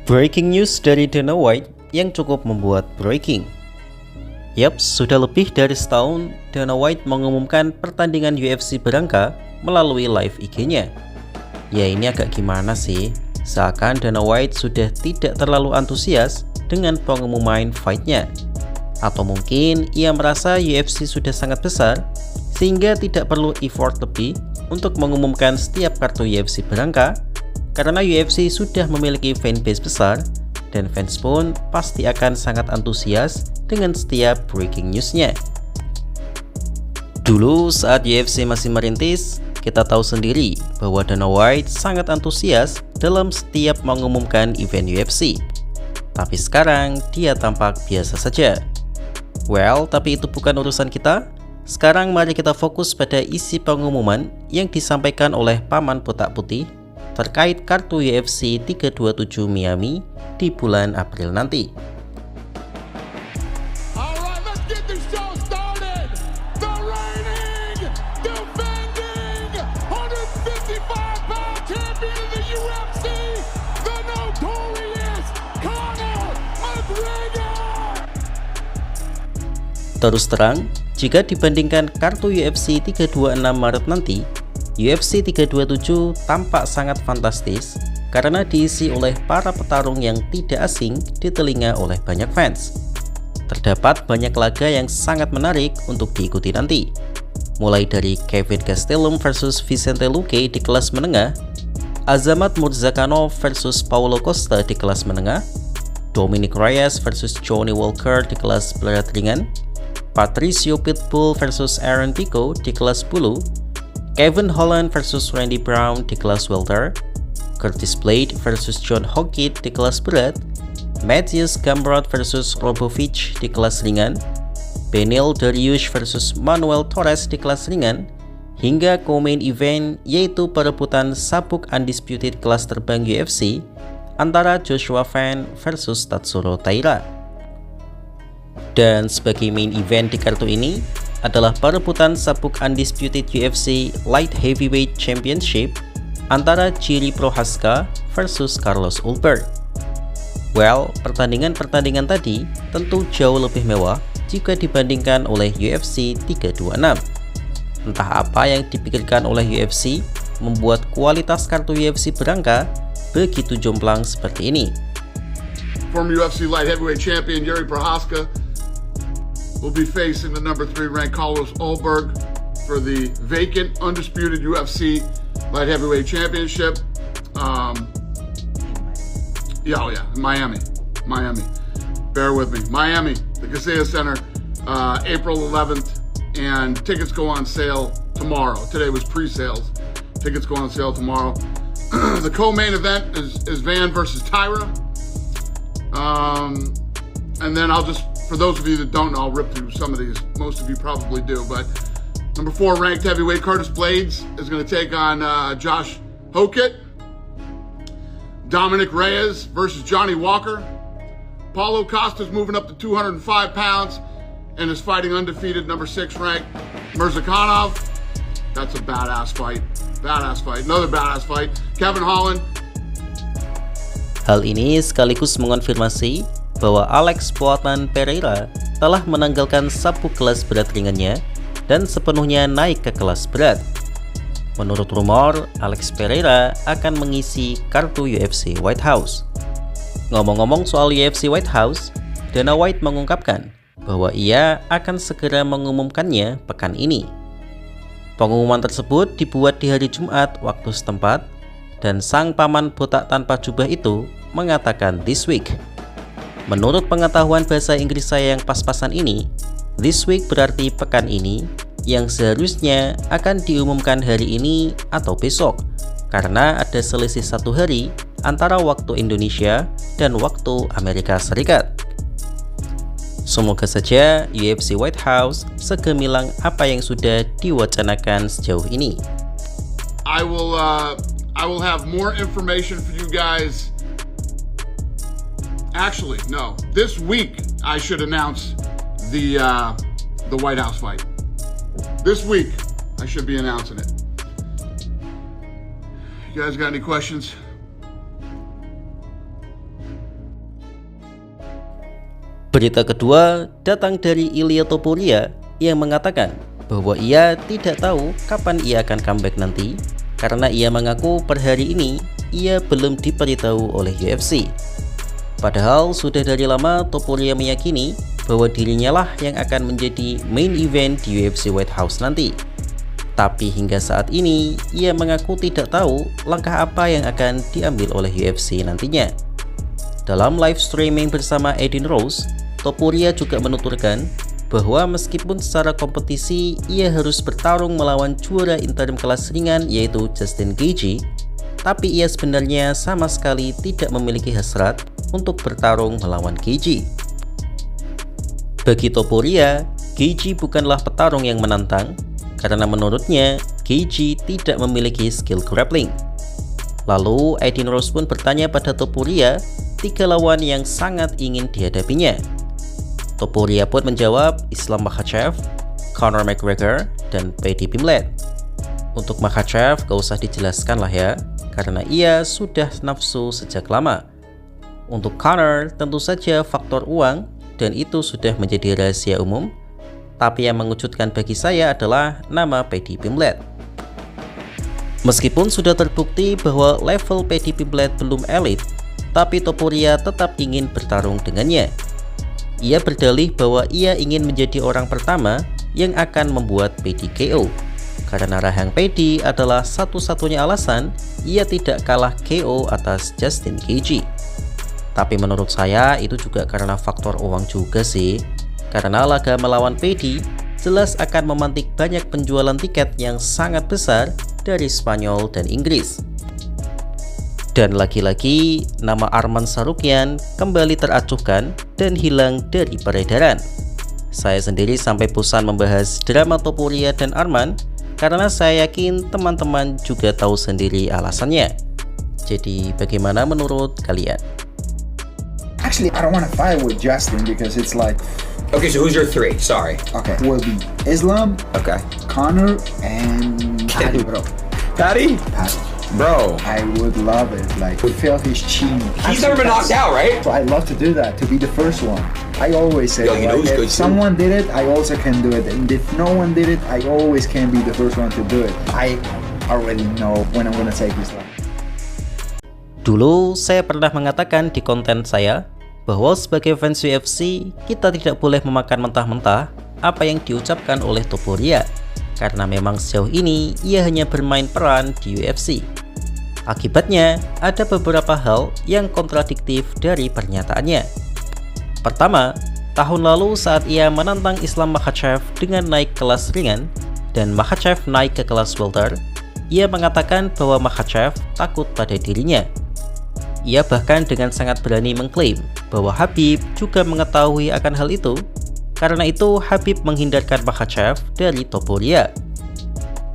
Breaking news dari Dana White yang cukup membuat breaking. Yaps, sudah lebih dari setahun Dana White mengumumkan pertandingan UFC berangka melalui live IG-nya. Ya ini agak gimana sih, seakan Dana White sudah tidak terlalu antusias dengan pengumuman fight-nya. Atau mungkin ia merasa UFC sudah sangat besar sehingga tidak perlu effort lebih untuk mengumumkan setiap kartu UFC berangka, karena UFC sudah memiliki fanbase besar dan fans pun pasti akan sangat antusias dengan setiap breaking news-nya. Dulu saat UFC masih merintis, kita tahu sendiri bahwa Dana White sangat antusias dalam setiap mengumumkan event UFC. Tapi sekarang dia tampak biasa saja. Well, tapi itu bukan urusan kita. Sekarang mari kita fokus pada isi pengumuman yang disampaikan oleh Paman Botak Putih terkait kartu UFC 327 Miami di bulan April nanti. Terus terang, jika dibandingkan kartu UFC 326 Maret nanti, UFC 327 tampak sangat fantastis karena diisi oleh para petarung yang tidak asing di telinga oleh banyak fans. Terdapat banyak laga yang sangat menarik untuk diikuti nanti, mulai dari Kevin Gastelum versus Vicente Luque di kelas menengah, Azamat Murzakanov versus Paulo Costa di kelas menengah, Dominic Reyes versus Johnny Walker di kelas berat ringan, Patricio Pitbull versus Aaron Pico di kelas bulu, Kevin Holland versus Randy Brown di kelas welter, Curtis Blade versus John Hockett di kelas berat, Mateusz Gamrot versus Robovic di kelas ringan, Beneil Dariush versus Manuel Torres di kelas ringan, hingga co-main event yaitu perebutan sabuk undisputed kelas terbang UFC antara Joshua Van versus Tatsuro Taira. Dan sebagai main event di kartu ini adalah perebutan sabuk undisputed UFC Light Heavyweight Championship antara Jiri Prochazka versus Carlos Ulberg. Well, pertandingan-pertandingan tadi tentu jauh lebih mewah jika dibandingkan oleh UFC 326. Entah apa yang dipikirkan oleh UFC membuat kualitas kartu UFC berangka begitu jomplang seperti ini. Former UFC Light Heavyweight Champion Jiri Prochazka will be facing the number 3 ranked Carlos Ulberg for the vacant undisputed UFC Light Heavyweight Championship. Miami. Bear with me. Miami, the Kaseya Center, April 11th, and tickets go on sale tomorrow. Today was pre-sales. Tickets go on sale tomorrow. The co-main event is Van versus Taira. And then for those of you that don't know, I'll rip through some of these. Most of you probably do, but number 4 ranked heavyweight Curtis Blades is going to take on Josh Hockett. Dominic Reyes versus Johnny Walker. Paulo Costa's moving up to 205 pounds and is fighting undefeated number 6 ranked Murzakanov. That's a badass fight. Another badass fight. Kevin Holland. Hal ini sekaligus mengonfirmasi bahwa Alex Poatan Pereira telah menanggalkan sabuk kelas berat ringannya dan sepenuhnya naik ke kelas berat. Menurut rumor, Alex Pereira akan mengisi kartu UFC White House. Ngomong-ngomong soal UFC White House, Dana White mengungkapkan bahwa ia akan segera mengumumkannya pekan ini. Pengumuman tersebut dibuat di hari Jumat waktu setempat, dan sang paman botak tanpa jubah itu mengatakan this week. Menurut pengetahuan bahasa Inggris saya yang pas-pasan ini, this week berarti pekan ini, yang seharusnya akan diumumkan hari ini atau besok, karena ada selisih 1 hari antara waktu Indonesia dan waktu Amerika Serikat. Semoga saja UFC White House segemilang apa yang sudah diwacanakan sejauh ini. I will have more information for you guys. Actually, no. This week I should announce the White House fight. This week I should be announcing it. You guys got any questions? Berita kedua datang dari Ilia Topuria yang mengatakan bahwa ia tidak tahu kapan ia akan comeback nanti karena ia mengaku per hari ini ia belum diberitahu oleh UFC. Padahal sudah dari lama Topuria meyakini bahwa dirinya lah yang akan menjadi main event di UFC White House nanti. Tapi hingga saat ini, ia mengaku tidak tahu langkah apa yang akan diambil oleh UFC nantinya. Dalam live streaming bersama Eddie Rose, Topuria juga menuturkan bahwa meskipun secara kompetisi ia harus bertarung melawan juara interim kelas ringan yaitu Justin Gaethje, tapi ia sebenarnya sama sekali tidak memiliki hasrat untuk bertarung melawan Gaethje. Bagi Topuria, Gaethje bukanlah petarung yang menantang, karena menurutnya Gaethje tidak memiliki skill grappling. Lalu Eddie Rose pun bertanya pada Topuria 3 lawan yang sangat ingin dihadapinya. Topuria pun menjawab Islam Makhachev, Conor McGregor, dan Paddy Pimblett. Untuk Makhachev gak usah dijelaskan lah ya, karena ia sudah nafsu sejak lama. Untuk Conor tentu saja faktor uang, dan itu sudah menjadi rahasia umum. Tapi yang mengejutkan bagi saya adalah nama Paddy Pimblett. Meskipun sudah terbukti bahwa level Paddy Pimblett belum elit, tapi Topuria tetap ingin bertarung dengannya. Ia berdalih bahwa ia ingin menjadi orang pertama yang akan membuat Paddy KO, karena rahang Paddy adalah satu-satunya alasan ia tidak kalah KO atas Justin Gaethje. Tapi menurut saya itu juga karena faktor uang juga sih. Karena laga melawan Paddy jelas akan memantik banyak penjualan tiket yang sangat besar dari Spanyol dan Inggris. Dan lagi-lagi nama Arman Tsarukyan kembali teracuhkan dan hilang dari peredaran. Saya sendiri sampai bosan membahas drama Topuria dan Arman karena saya yakin teman-teman juga tahu sendiri alasannya. Jadi bagaimana menurut kalian? Actually, I don't want to fight with Justin because it's like... Okay, so who's your 3? Sorry. Okay, will be Islam, Okay. Conor, and Paddy, bro. Paddy? Paddy. Bro. I would love it, like, to feel his chin. He's never been knocked out, right? So I love to do that, to be the first one. I always say, Yo, you know who's if good too? someone did it, I also can do it. And if no one did it, I always can be the first one to do it. I already know when I'm gonna take this life. Dulu saya pernah mengatakan di konten saya bahwa sebagai fans UFC kita tidak boleh memakan mentah-mentah apa yang diucapkan oleh Topuria, karena memang sejauh ini ia hanya bermain peran di UFC. Akibatnya ada beberapa hal yang kontradiktif dari pernyataannya. Pertama, tahun lalu saat ia menantang Islam Makhachev dengan naik kelas ringan dan Makhachev naik ke kelas welter, ia mengatakan bahwa Makhachev takut pada dirinya. Ia bahkan dengan sangat berani mengklaim bahwa Khabib juga mengetahui akan hal itu. Karena itu Khabib menghindarkan Makhachev dari Topuria.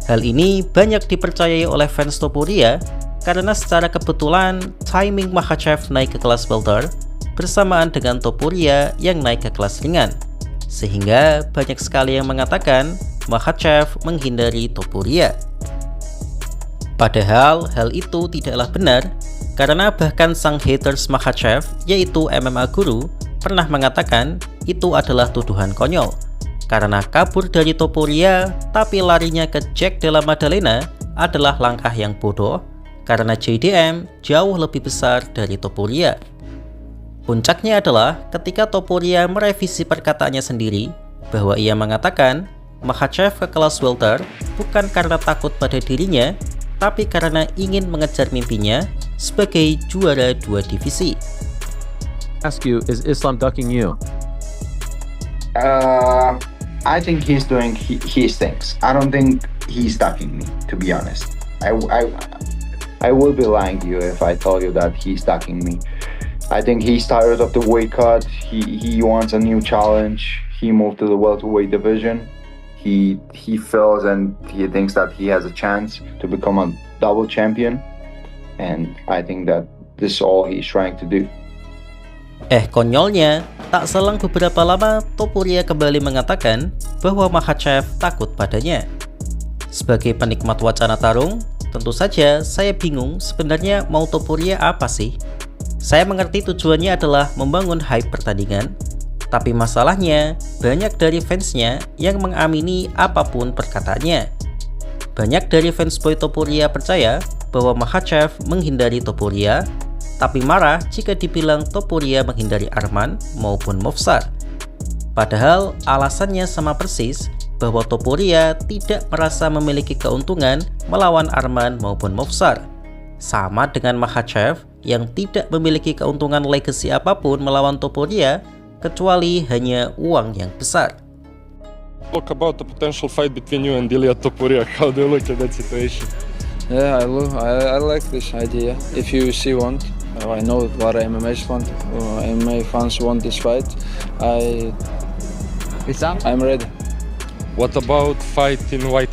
Hal ini banyak dipercayai oleh fans Topuria karena secara kebetulan timing Makhachev naik ke kelas welter bersamaan dengan Topuria yang naik ke kelas ringan. Sehingga banyak sekali yang mengatakan Makhachev menghindari Topuria. Padahal hal itu tidaklah benar, karena bahkan sang haters Makhachev, yaitu MMA Guru, pernah mengatakan itu adalah tuduhan konyol. Karena kabur dari Topuria, tapi larinya ke Jack Della Maddalena adalah langkah yang bodoh, karena JDM jauh lebih besar dari Topuria. Puncaknya adalah ketika Topuria merevisi perkataannya sendiri, bahwa ia mengatakan Makhachev ke kelas welter bukan karena takut pada dirinya, tapi karena ingin mengejar mimpinya sebagai juara 2 divisi. Ask you, is Islam ducking you? I think he's doing his things. I don't think he's ducking me, to be honest. I will be lying to you if I told you that he's ducking me. I think he's tired of the weight cut. He wants a new challenge. He moved to the welterweight division. He feels and he thinks that he has a chance to become a double champion, and I think that this is all he's trying to do. Konyolnya, tak selang beberapa lama Topuria kembali mengatakan bahwa Makhachev takut padanya. Sebagai penikmat wacana tarung, tentu saja saya bingung sebenarnya mau Topuria apa sih? Saya mengerti tujuannya adalah membangun hype pertandingan, Tapi masalahnya, banyak dari fansnya yang mengamini apapun perkataannya. Banyak dari fansboy Topuria percaya bahwa Makhachev menghindari Topuria, tapi marah jika dibilang Topuria menghindari Arman maupun Movsar. Padahal alasannya sama persis, bahwa Topuria tidak merasa memiliki keuntungan melawan Arman maupun Movsar. Sama dengan Makhachev yang tidak memiliki keuntungan legacy apapun melawan Topuria, kecuali hanya uang yang besar. Talk about the potential fight between you and Ilia Topuria. How do you look at that situation? Yeah, I like this idea. If UFC want, I know what MMA want. MMA fans want this fight. I'm ready. What about fight in White